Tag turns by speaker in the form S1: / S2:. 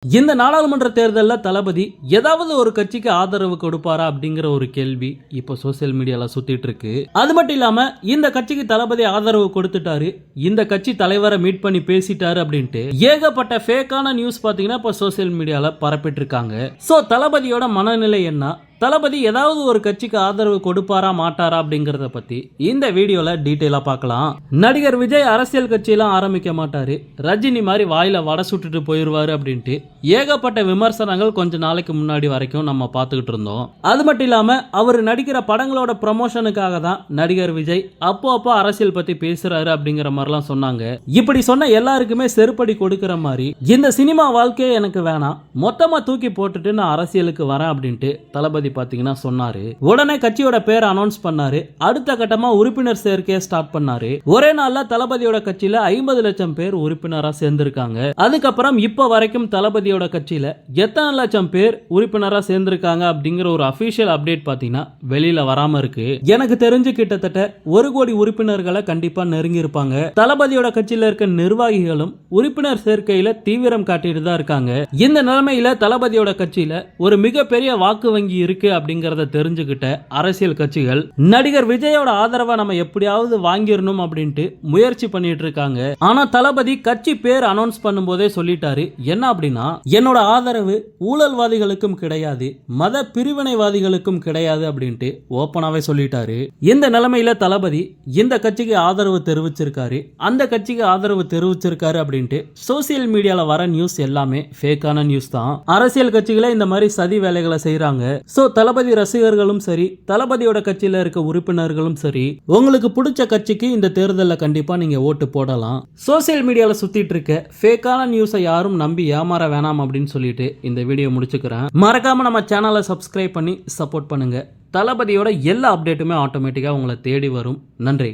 S1: இந்த நாடாளுமன்ற தேர்தலில் தளபதி ஏதாவது ஒரு கட்சிக்கு ஆதரவு கொடுப்பாரா அப்படிங்கிற ஒரு கேள்வி இப்போ சோசியல் மீடியால சுத்திட்டு இருக்கு. அது மட்டும் இல்லாம இந்த கட்சிக்கு தளபதி ஆதரவு கொடுத்துட்டாரு, இந்த கட்சி தலைவரை மீட் பண்ணி பேசிட்டாரு அப்படின்ட்டு ஏகப்பட்ட ஃபேக்கான நியூஸ் பாத்தீங்கன்னா இப்போ சோசியல் மீடியால பரப்பிட்டு இருக்காங்க. சோ தளபதியோட மனநிலை என்ன, தளபதி ஏதாவது ஒரு கட்சிக்கு ஆதரவு கொடுப்பாரா மாட்டாரா அப்படிங்கறத பத்தி இந்த வீடியோல டீடைலா பார்க்கலாம். நடிகர் விஜய் அரசியல் கட்சியெல்லாம் ஆரம்பிக்க மாட்டாரு, ரஜினி மாதிரி வாயில வடை சுட்டுட்டு போயிருவாரு அப்படின்ட்டு ஏகப்பட்ட விமர்சனங்கள் கொஞ்ச நாளைக்கு முன்னாடி வரைக்கும் நம்ம பார்த்துக்கிட்டு இருந்தோம். அது மட்டும் இல்லாம அவர் நடிக்கிற படங்களோட ப்ரமோஷனுக்காக தான் நடிகர் விஜய் அப்போ அரசியல் பத்தி பேசுறாரு அப்படிங்கிற மாதிரிலாம் சொன்னாங்க. இப்படி சொன்ன எல்லாருக்குமே செருப்படி கொடுக்கிற மாதிரி இந்த சினிமா வாழ்க்கையே எனக்கு வேணாம், மொத்தமா தூக்கி போட்டுட்டு நான் அரசியலுக்கு வரேன் அப்படின்ட்டு தளபதி பாத்தீங்கன்னா சொன்னாரு. உடனே கட்சியோட பேர் அனௌன்ஸ் பண்ணாரு, அடுத்த கட்டமா உறுப்பினர் சேர்க்கையை ஸ்டார்ட் பண்ணாரு. ஒரே நாள்ல தளபதியோட கட்சியில 50 லட்சம் பேர் உறுப்பினரா சேர்ந்திருக்காங்க. அதுக்கப்புறம் இப்ப வரைக்கும் தளபதியோட கட்சியில எத்தனை லட்சம் பேர் உறுப்பினரா சேர்ந்திருக்காங்க அப்படிங்கிற ஒரு அபிஷியல் அப்டேட் பாத்தீங்கன்னா வெளியில வராம இருக்கு. எனக்கு தெரிஞ்சு கிட்டத்தட்ட 1 கோடி உறுப்பினர்களை கண்டிப்பா நெருங்கி இருப்பாங்க. தளபதியோட கட்சியில இருக்க நிர்வாகிகளும் உறுப்பினர் சேர்க்கையில தீவிரம் காட்டிட்டு தான் இருக்காங்க. இந்த நிலைமையில தளபதியோட கட்சியில ஒரு மிகப்பெரிய வாக்கு வங்கி இருக்கு அப்படிங்கறத தெரிஞ்சுக்கிட்ட அரசியல் கட்சிகள் நடிகர் விஜயோட ஆதரவை நம்ம எப்படியாவது வாங்கிடணும் அப்படின்ட்டு முயற்சி பண்ணிட்டு இருக்காங்க. ஆனா தளபதி கட்சி பேர் அனௌன்ஸ் பண்ணும்போதே சொல்லிட்டாரு, என்ன அப்படின்னா என்னோட ஆதரவு ஊழல்வாதிகளுக்கும் கிடையாது, மத பிரிவினைவாதிகளுக்கும் கிடையாது அப்படின்ட்டு ஓப்பனாவே சொல்லிட்டாரு. இந்த நிலைமையில தளபதி இந்த கட்சிக்கு ஆதரவு தெரிவிச்சிருக்காரு, அந்த கட்சிக்கு ஆதரவு தெரிவிச்சிருக்காரு அப்படின்ட்டு சோசியல் மீடியால வர நியூஸ் எல்லாமே ஃபேக்கான நியூஸ் தான். அரசியல் கட்சிகளே இந்த மாதிரி சதி வேலைகளை செய்யறாங்க. சோ தளபதி ரசிகர்களும் சரி, தளபதியோட கட்சியில இருக்க உறுப்பினர்களும் சரி, உங்களுக்கு பிடிச்ச கட்சிக்கு இந்த தேர்தலில் கண்டிப்பா நீங்க ஓட்டு போடலாம். சோசியல் மீடியால சுத்திட்டு இருக்க ஃபேக்கான நியூஸை யாரும் நம்பி ஏமாற வேணாம் அப்படின்னு சொல்லிட்டு இந்த வீடியோ முடிச்சுக்கிறேன். மறக்காம நம்ம சேனலை சப்ஸ்கிரைப் பண்ணி சப்போர்ட் பண்ணுங்க. தளபதியோட எல்லா அப்டேட்டுமே ஆட்டோமேட்டிக்கா உங்களை தேடி வரும். நன்றி.